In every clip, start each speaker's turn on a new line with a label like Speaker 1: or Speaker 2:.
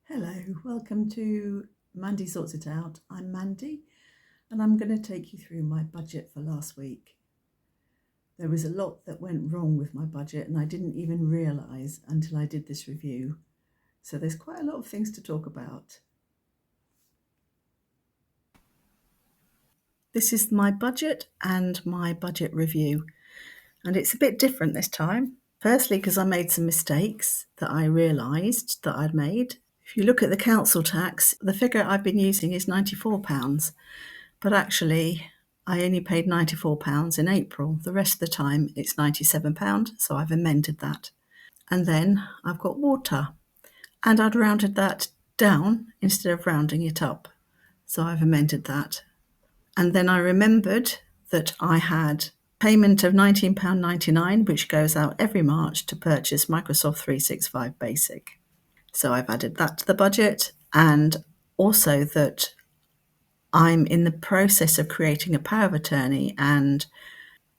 Speaker 1: Hello, welcome to Mandy Sorts It Out. I'm Mandy and I'm going to take you through my budget for last week. There was a lot that went wrong with my budget and I didn't even realise until I did this review. So there's quite a lot of things to talk about. This is my budget and my budget review, and it's a bit different this time. Firstly, because I made some mistakes that I realised that I'd made. If you look at the council tax, the figure I've been using is £94, but actually I only paid £94 in April. The rest of the time it's £97, so I've amended that. And then I've got water, and I'd rounded that down instead of rounding it up, so I've amended that. And then I remembered that I had payment of £19.99, which goes out every March to purchase Microsoft 365 Basic. So I've added that to the budget, and also that I'm in the process of creating a power of attorney, and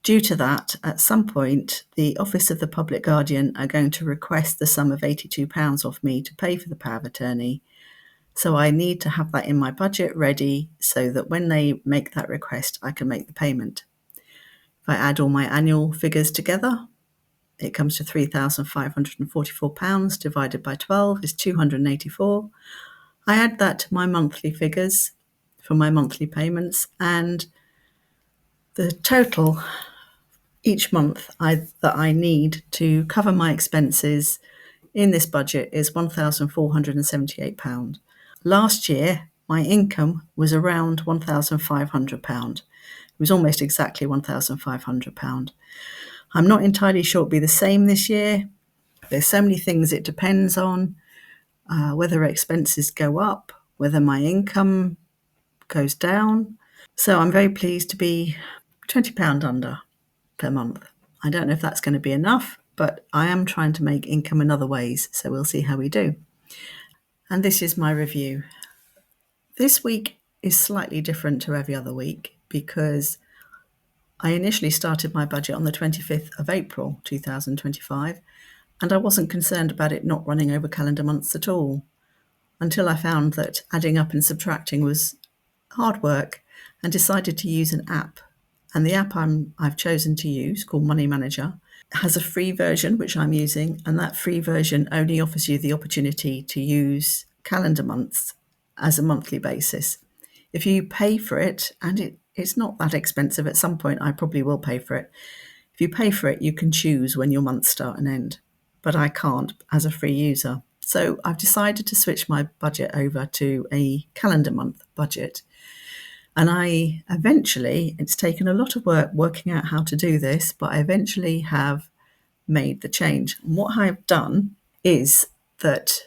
Speaker 1: due to that, at some point, the Office of the Public Guardian are going to request the sum of £82 off me to pay for the power of attorney. So I need to have that in my budget ready so that when they make that request, I can make the payment. If I add all my annual figures together, it comes to £3,544 divided by 12 is 284. I add that to my monthly figures for my monthly payments, and the total each month that I need to cover my expenses in this budget is £1,478. Last year, my income was around £1,500. It was almost exactly £1,500. I'm not entirely sure it'll be the same this year. There's so many things it depends on, whether expenses go up, whether my income goes down. So I'm very pleased to be £20 under per month. I don't know if that's going to be enough, but I am trying to make income in other ways, so we'll see how we do. And this is my review. This week is slightly different to every other week because I initially started my budget on the 25th of April 2025, and I wasn't concerned about it not running over calendar months at all, until I found that adding up and subtracting was hard work and decided to use an app. And the app I've chosen to use, called Money Manager, has a free version, which I'm using, and that free version only offers you the opportunity to use calendar months as a monthly basis. If you pay for it, and it's not that expensive, at some point I probably will pay for it. If you pay for it, you can choose when your months start and end, but I can't as a free user. So I've decided to switch my budget over to a calendar month budget. And it's taken a lot of work working out how to do this, but I eventually have made the change. And what I've done is that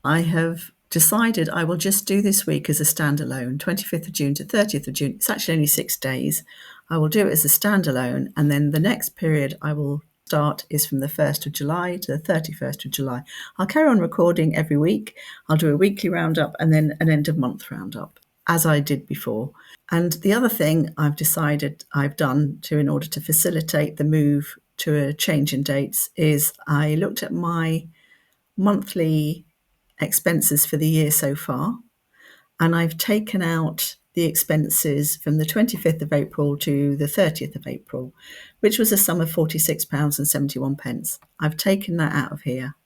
Speaker 1: I have decided I will just do this week as a standalone, 25th of June to 30th of June. It's actually only 6 days. I will do it as a standalone, and then the next period I will start is from the 1st of July to the 31st of July. I'll carry on recording every week. I'll do a weekly roundup and then an end of month roundup, as I did before. And the other thing I've decided I've done in order to facilitate the move to a change in dates is I looked at my monthly expenses for the year so far, and I've taken out the expenses from the 25th of April to the 30th of April, which was a sum of £46.71. I've taken that out of here.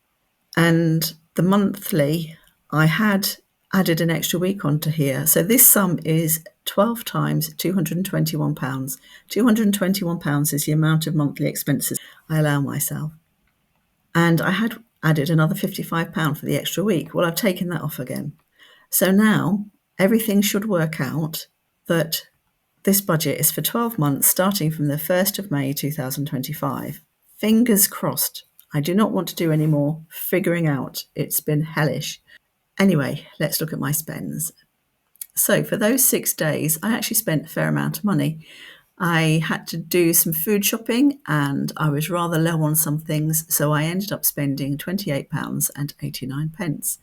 Speaker 1: And the monthly, I had added an extra week onto here. So this sum is 12 times £221. £221 is the amount of monthly expenses I allow myself. And I had added another £55 for the extra week. Well, I've taken that off again. So now everything should work out that this budget is for 12 months, starting from the 1st of May 2025. Fingers crossed. I do not want to do any more figuring out. It's been hellish. Anyway, let's look at my spends. So for those 6 days, I actually spent a fair amount of money. I had to do some food shopping and I was rather low on some things, so I ended up spending £28.89.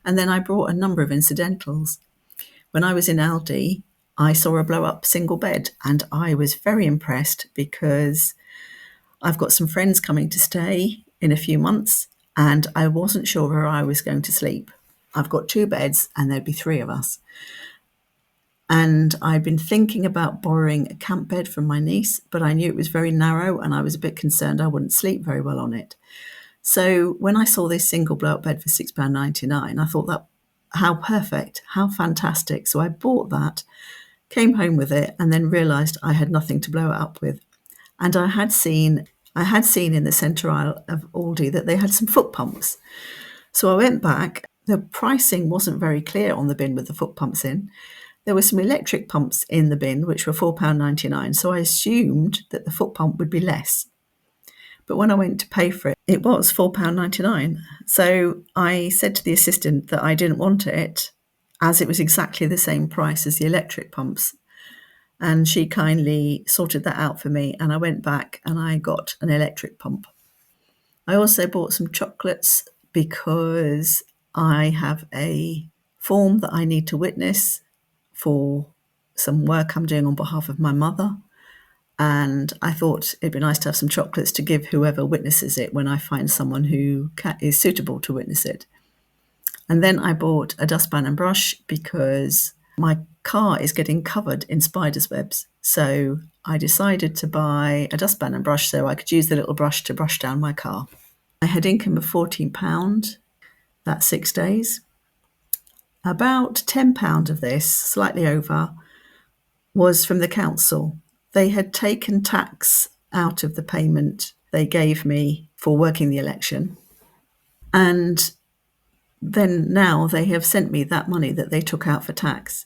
Speaker 1: And then I brought a number of incidentals. When I was in Aldi, I saw a blow-up single bed and I was very impressed because I've got some friends coming to stay in a few months and I wasn't sure where I was going to sleep. I've got 2 beds and there'd be 3 of us. And I'd been thinking about borrowing a camp bed from my niece, but I knew it was very narrow and I was a bit concerned I wouldn't sleep very well on it. So when I saw this single blow-up bed for £6.99, I thought that how perfect, how fantastic. So I bought that, came home with it, and then realised I had nothing to blow it up with. And I had seen in the centre aisle of Aldi that they had some foot pumps. So I went back. The pricing wasn't very clear on the bin with the foot pumps in. There were some electric pumps in the bin, which were £4.99. So I assumed that the foot pump would be less. But when I went to pay for it, it was £4.99. So I said to the assistant that I didn't want it, as it was exactly the same price as the electric pumps. And she kindly sorted that out for me. And I went back and I got an electric pump. I also bought some chocolates because I have a form that I need to witness for some work I'm doing on behalf of my mother. And I thought it'd be nice to have some chocolates to give whoever witnesses it when I find someone who is suitable to witness it. And then I bought a dustpan and brush because my car is getting covered in spiders' webs. So I decided to buy a dustpan and brush so I could use the little brush to brush down my car. I had income of £14. That's 6 days. About £10 of this, slightly over, was from the council. They had taken tax out of the payment they gave me for working the election. And then now they have sent me that money that they took out for tax.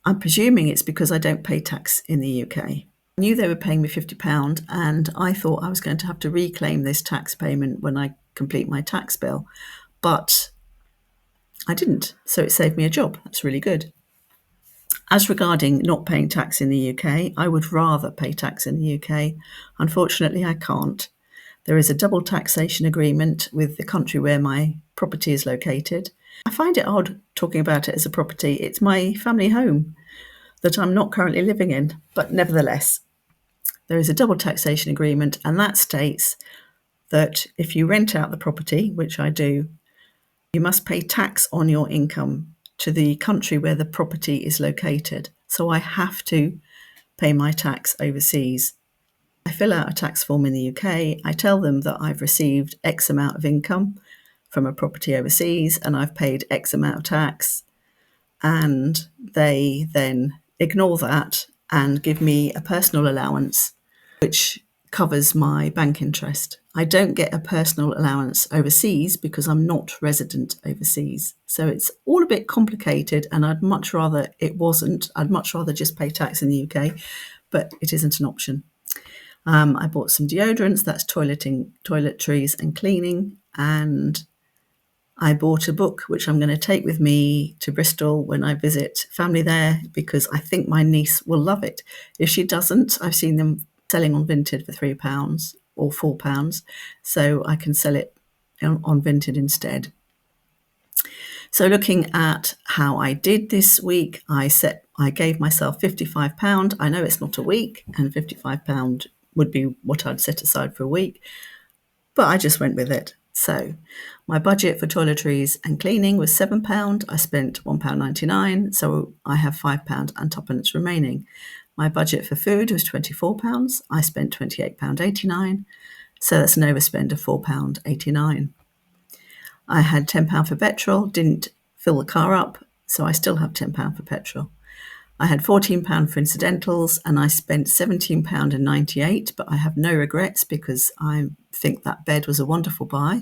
Speaker 1: I'm presuming it's because I don't pay tax in the UK. I knew they were paying me £50 and I thought I was going to have to reclaim this tax payment when I complete my tax bill. But I didn't, so it saved me a job. That's really good. As regarding not paying tax in the UK, I would rather pay tax in the UK. Unfortunately, I can't. There is a double taxation agreement with the country where my property is located. I find it odd talking about it as a property. It's my family home that I'm not currently living in, but nevertheless, there is a double taxation agreement, and that states that if you rent out the property, which I do, you must pay tax on your income to the country where the property is located. So I have to pay my tax overseas. I fill out a tax form in the UK. I tell them that I've received X amount of income from a property overseas and I've paid X amount of tax. And they then ignore that and give me a personal allowance, which covers my bank interest. I don't get a personal allowance overseas because I'm not resident overseas. So it's all a bit complicated and I'd much rather it wasn't. I'd much rather just pay tax in the UK, but it isn't an option. I bought some deodorants, that's toiletries and cleaning, and I bought a book which I'm going to take with me to Bristol when I visit family there because I think my niece will love it. If she doesn't, I've seen them selling on Vinted for £3 or £4, so I can sell it on Vinted instead. So looking at how I did this week, I gave myself £55. I know it's not a week, and £55 would be what I'd set aside for a week, but I just went with it. So my budget for toiletries and cleaning was £7. I spent £1.99, so I have £5 and twopence remaining. My budget for food was £24. I spent £28.89, so that's an overspend of £4.89. I had £10 for petrol, didn't fill the car up, so I still have £10 for petrol. I had £14 for incidentals and I spent £17.98, but I have no regrets because I think that bed was a wonderful buy.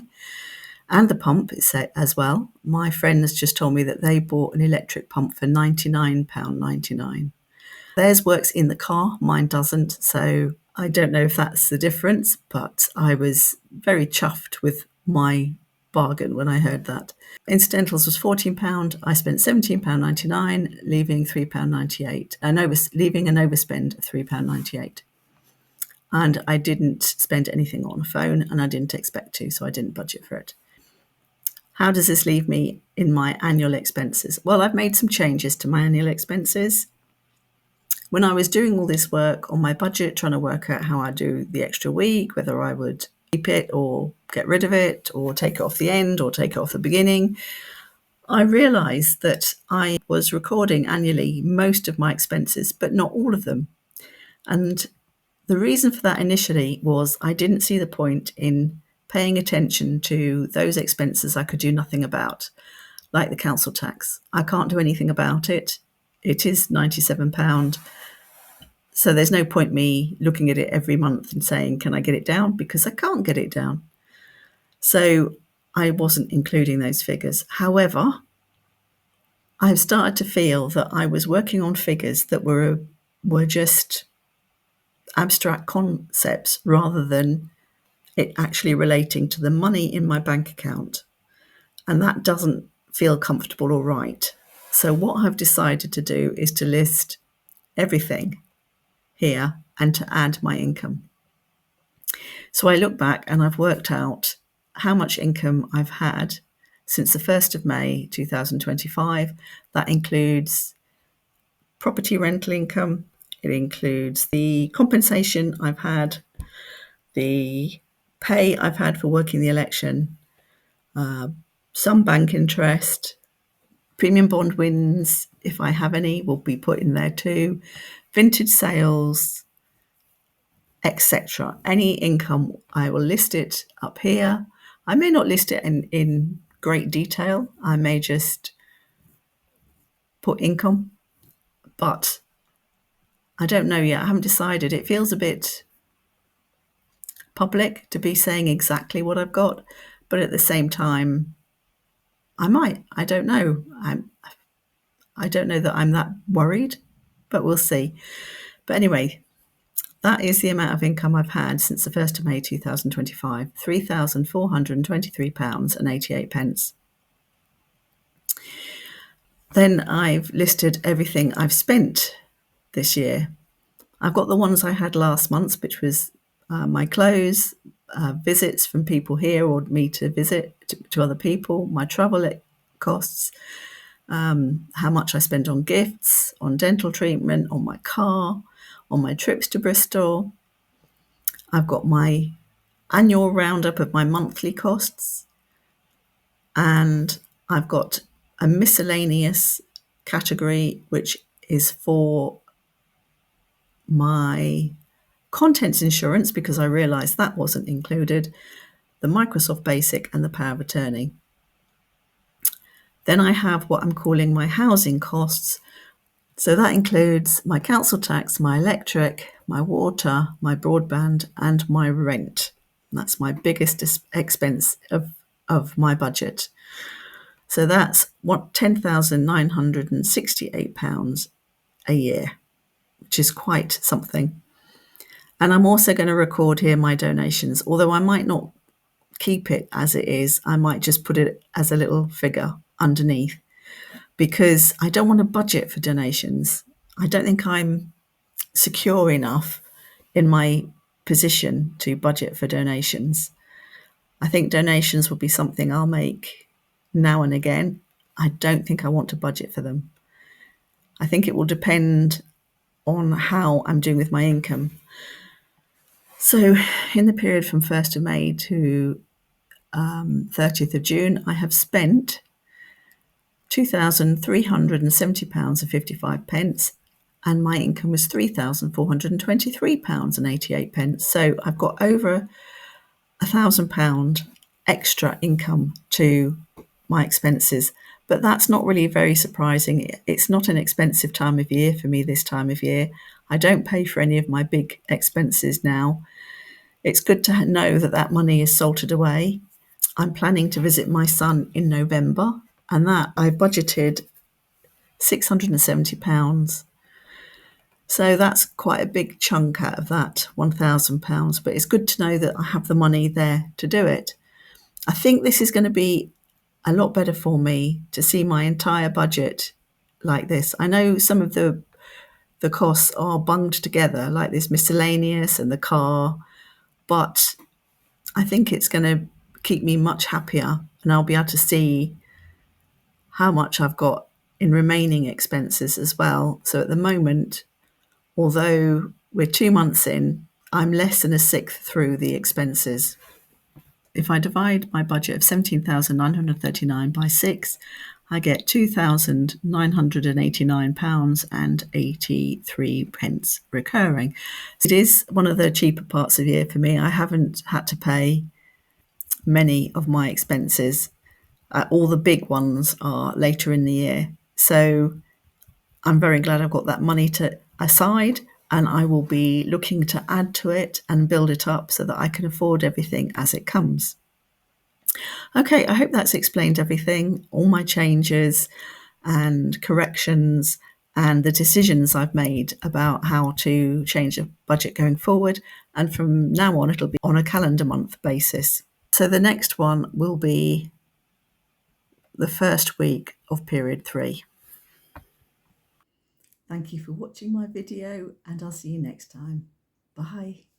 Speaker 1: And the pump as well. My friend has just told me that they bought an electric pump for £99.99. Theirs works in the car, mine doesn't, so I don't know if that's the difference, but I was very chuffed with my bargain when I heard that. Incidentals was £14. I spent £17.99, leaving £3.98, leaving an overspend of £3.98. And I didn't spend anything on a phone, and I didn't expect to, so I didn't budget for it. How does this leave me in my annual expenses? Well, I've made some changes to my annual expenses. When I was doing all this work on my budget, trying to work out how I do the extra week, whether I would keep it or get rid of it or take it off the end or take it off the beginning, I realised that I was recording annually most of my expenses, but not all of them. And the reason for that initially was I didn't see the point in paying attention to those expenses I could do nothing about, like the council tax. I can't do anything about it. It is £97. So there's no point me looking at it every month and saying, can I get it down? Because I can't get it down. So I wasn't including those figures. However, I've started to feel that I was working on figures that were just abstract concepts rather than it actually relating to the money in my bank account. And that doesn't feel comfortable or right. So what I've decided to do is to list everything here and to add my income. So I look back and I've worked out how much income I've had since the 1st of May 2025. That includes property rental income. It includes the compensation I've had, the pay I've had for working the election, some bank interest, premium bond wins, if I have any, will be put in there too, vintage sales, etc. Any income, I will list it up here. I may not list it in great detail. I may just put income, but I don't know yet. I haven't decided. It feels a bit public to be saying exactly what I've got, but at the same time, I might. I don't know. I don't know that I'm that worried, but we'll see. But anyway, that is the amount of income I've had since the 1st of May 2025, £3,423.88. Then I've listed everything I've spent this year. I've got the ones I had last month, which was my clothes, visits from people here or me to visit to other people, my travel costs, how much I spend on gifts, on dental treatment, on my car, on my trips to Bristol. I've got my annual roundup of my monthly costs, and I've got a miscellaneous category which is for my contents insurance, because I realised that wasn't included, the Microsoft Basic and the Power of Attorney. Then I have what I'm calling my housing costs. So that includes my council tax, my electric, my water, my broadband, and my rent. That's my biggest expense of my budget. So that's £10,968 a year, which is quite something. And I'm also going to record here my donations, although I might not keep it as it is. I might just put it as a little figure underneath, because I don't want to budget for donations. I don't think I'm secure enough in my position to budget for donations. I think donations will be something I'll make now and again. I don't think I want to budget for them. I think it will depend on how I'm doing with my income. So in the period from 1st of May to 30th of June, I have spent £2,370.55, and my income was £3,423.88. So I've got over £1,000 extra income to my expenses. But that's not really very surprising. It's not an expensive time of year for me this time of year. I don't pay for any of my big expenses now. It's good to know that that money is salted away. I'm planning to visit my son in November, and that I budgeted £670. So that's quite a big chunk out of that £1,000, but it's good to know that I have the money there to do it. I think this is going to be a lot better for me to see my entire budget like this. I know some of the costs are bunged together, like this miscellaneous and the car, but I think it's going to keep me much happier, and I'll be able to see how much I've got in remaining expenses as well. So at the moment, although we're 2 months in, I'm less than a sixth through the expenses. If I divide my budget of 17,939 by 6, I get £2,989.83 recurring. It is one of the cheaper parts of the year for me. I haven't had to pay many of my expenses. All the big ones are later in the year. So I'm very glad I've got that money aside, and I will be looking to add to it and build it up so that I can afford everything as it comes. Okay, I hope that's explained everything, all my changes and corrections and the decisions I've made about how to change the budget going forward. And from now on, it'll be on a calendar month basis. So the next one will be the first week of period 3. Thank you for watching my video, and I'll see you next time. Bye.